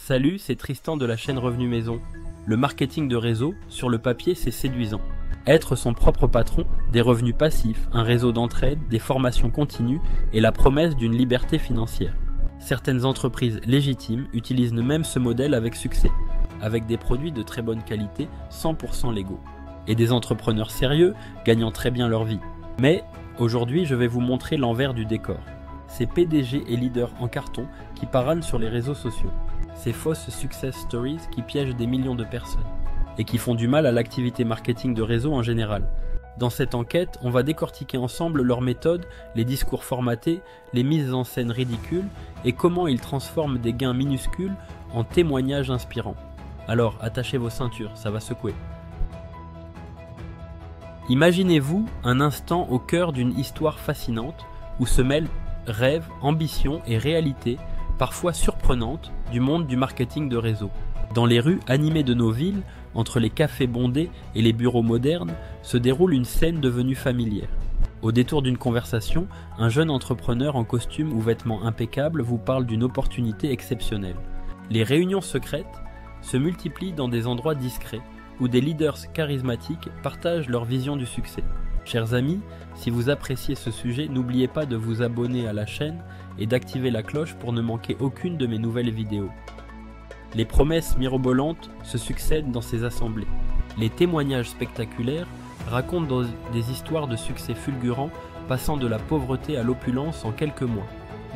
Salut, c'est Tristan de la chaîne Revenu Maison. Le marketing de réseau, sur le papier, c'est séduisant. Être son propre patron, des revenus passifs, un réseau d'entraide, des formations continues et la promesse d'une liberté financière. Certaines entreprises légitimes utilisent même ce modèle avec succès, avec des produits de très bonne qualité, 100% légaux. Et des entrepreneurs sérieux gagnant très bien leur vie. Mais aujourd'hui, je vais vous montrer l'envers du décor. Ces PDG et leaders en carton qui paranent sur les réseaux sociaux. Ces fausses success stories qui piègent des millions de personnes et qui font du mal à l'activité marketing de réseau en général. Dans cette enquête, on va décortiquer ensemble leurs méthodes, les discours formatés, les mises en scène ridicules et comment ils transforment des gains minuscules en témoignages inspirants. Alors, attachez vos ceintures, ça va secouer. Imaginez-vous un instant au cœur d'une histoire fascinante où se mêlent rêve, ambition et réalité, parfois surprenante, du monde du marketing de réseau. Dans les rues animées de nos villes, entre les cafés bondés et les bureaux modernes, se déroule une scène devenue familière. Au détour d'une conversation, un jeune entrepreneur en costume ou vêtements impeccables vous parle d'une opportunité exceptionnelle. Les réunions secrètes se multiplient dans des endroits discrets, où des leaders charismatiques partagent leur vision du succès. Chers amis, si vous appréciez ce sujet, n'oubliez pas de vous abonner à la chaîne et d'activer la cloche pour ne manquer aucune de mes nouvelles vidéos. Les promesses mirobolantes se succèdent dans ces assemblées. Les témoignages spectaculaires racontent des histoires de succès fulgurants passant de la pauvreté à l'opulence en quelques mois.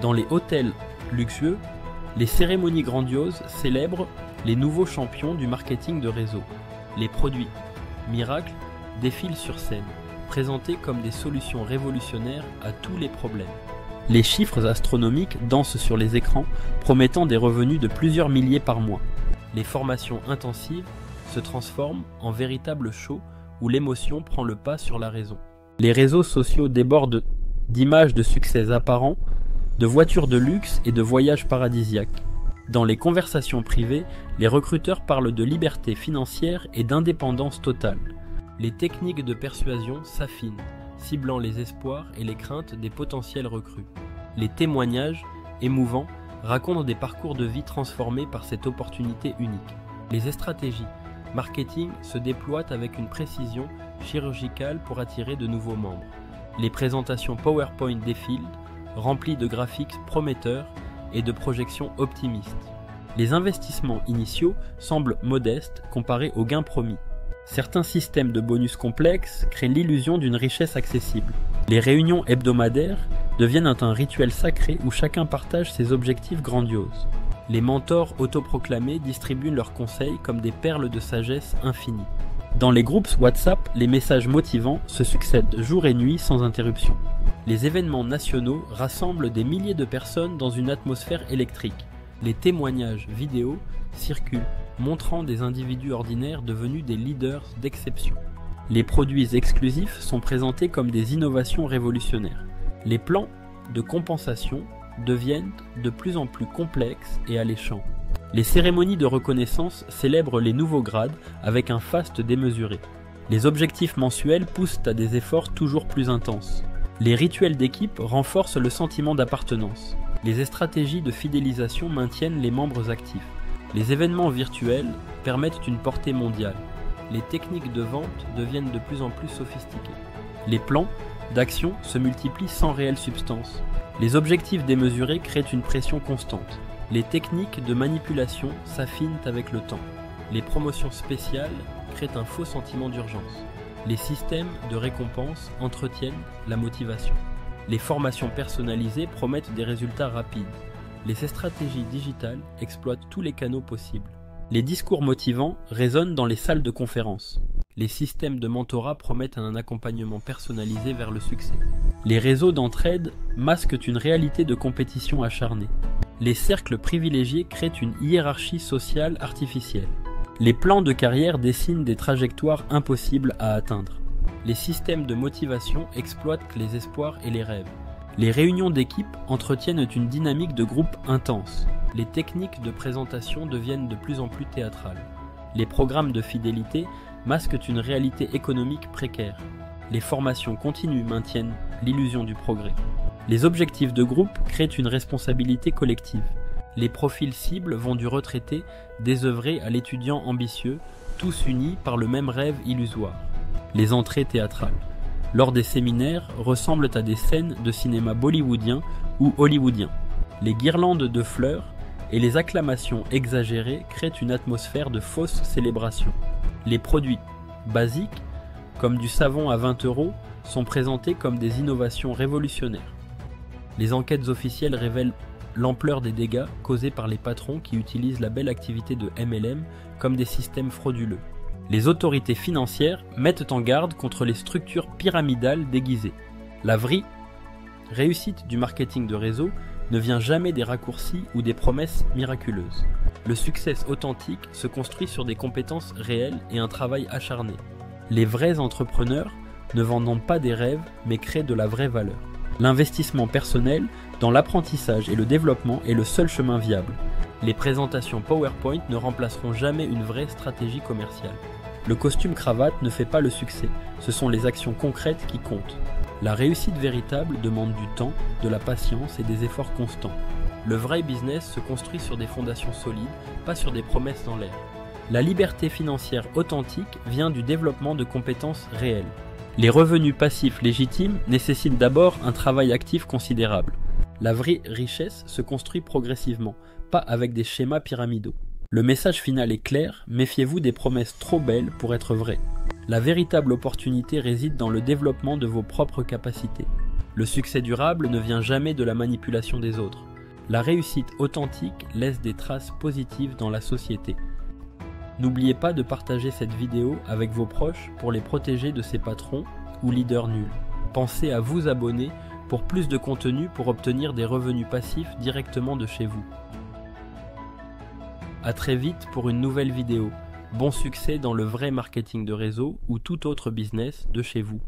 Dans les hôtels luxueux, les cérémonies grandioses célèbrent les nouveaux champions du marketing de réseau. Les produits miracles défilent sur scène, présentés comme des solutions révolutionnaires à tous les problèmes. Les chiffres astronomiques dansent sur les écrans, promettant des revenus de plusieurs milliers par mois. Les formations intensives se transforment en véritables shows où l'émotion prend le pas sur la raison. Les réseaux sociaux débordent d'images de succès apparents, de voitures de luxe et de voyages paradisiaques. Dans les conversations privées, les recruteurs parlent de liberté financière et d'indépendance totale. Les techniques de persuasion s'affinent, ciblant les espoirs et les craintes des potentiels recrues. Les témoignages, émouvants, racontent des parcours de vie transformés par cette opportunité unique. Les stratégies marketing se déploient avec une précision chirurgicale pour attirer de nouveaux membres. Les présentations PowerPoint défilent, remplies de graphiques prometteurs et de projections optimistes. Les investissements initiaux semblent modestes comparés aux gains promis. Certains systèmes de bonus complexes créent l'illusion d'une richesse accessible. Les réunions hebdomadaires deviennent un rituel sacré où chacun partage ses objectifs grandioses. Les mentors autoproclamés distribuent leurs conseils comme des perles de sagesse infinie. Dans les groupes WhatsApp, les messages motivants se succèdent jour et nuit sans interruption. Les événements nationaux rassemblent des milliers de personnes dans une atmosphère électrique. Les témoignages vidéo circulent, montrant des individus ordinaires devenus des leaders d'exception. Les produits exclusifs sont présentés comme des innovations révolutionnaires. Les plans de compensation deviennent de plus en plus complexes et alléchants. Les cérémonies de reconnaissance célèbrent les nouveaux grades avec un faste démesuré. Les objectifs mensuels poussent à des efforts toujours plus intenses. Les rituels d'équipe renforcent le sentiment d'appartenance. Les stratégies de fidélisation maintiennent les membres actifs. Les événements virtuels permettent une portée mondiale. Les techniques de vente deviennent de plus en plus sophistiquées. Les plans d'action se multiplient sans réelle substance. Les objectifs démesurés créent une pression constante. Les techniques de manipulation s'affinent avec le temps. Les promotions spéciales créent un faux sentiment d'urgence. Les systèmes de récompense entretiennent la motivation. Les formations personnalisées promettent des résultats rapides. Les stratégies digitales exploitent tous les canaux possibles. Les discours motivants résonnent dans les salles de conférence. Les systèmes de mentorat promettent un accompagnement personnalisé vers le succès. Les réseaux d'entraide masquent une réalité de compétition acharnée. Les cercles privilégiés créent une hiérarchie sociale artificielle. Les plans de carrière dessinent des trajectoires impossibles à atteindre. Les systèmes de motivation exploitent les espoirs et les rêves. Les réunions d'équipe entretiennent une dynamique de groupe intense. Les techniques de présentation deviennent de plus en plus théâtrales. Les programmes de fidélité masquent une réalité économique précaire. Les formations continues maintiennent l'illusion du progrès. Les objectifs de groupe créent une responsabilité collective. Les profils cibles vont du retraité désœuvré à l'étudiant ambitieux, tous unis par le même rêve illusoire. Les entrées théâtrales, lors des séminaires, ressemblent à des scènes de cinéma bollywoodien ou hollywoodien. Les guirlandes de fleurs et les acclamations exagérées créent une atmosphère de fausse célébration. Les produits basiques, comme du savon à 20 €, sont présentés comme des innovations révolutionnaires. Les enquêtes officielles révèlent l'ampleur des dégâts causés par les patrons qui utilisent la belle activité de MLM comme des systèmes frauduleux. Les autorités financières mettent en garde contre les structures pyramidales déguisées. La vraie réussite du marketing de réseau ne vient jamais des raccourcis ou des promesses miraculeuses. Le succès authentique se construit sur des compétences réelles et un travail acharné. Les vrais entrepreneurs ne vendent pas des rêves, mais créent de la vraie valeur. L'investissement personnel dans l'apprentissage et le développement est le seul chemin viable. Les présentations PowerPoint ne remplaceront jamais une vraie stratégie commerciale. Le costume cravate ne fait pas le succès, ce sont les actions concrètes qui comptent. La réussite véritable demande du temps, de la patience et des efforts constants. Le vrai business se construit sur des fondations solides, pas sur des promesses dans l'air. La liberté financière authentique vient du développement de compétences réelles. Les revenus passifs légitimes nécessitent d'abord un travail actif considérable. La vraie richesse se construit progressivement, pas avec des schémas pyramidaux. Le message final est clair, méfiez-vous des promesses trop belles pour être vraies. La véritable opportunité réside dans le développement de vos propres capacités. Le succès durable ne vient jamais de la manipulation des autres. La réussite authentique laisse des traces positives dans la société. N'oubliez pas de partager cette vidéo avec vos proches pour les protéger de ces patrons ou leaders nuls. Pensez à vous abonner pour plus de contenu pour obtenir des revenus passifs directement de chez vous. À très vite pour une nouvelle vidéo. Bon succès dans le vrai marketing de réseau ou tout autre business de chez vous.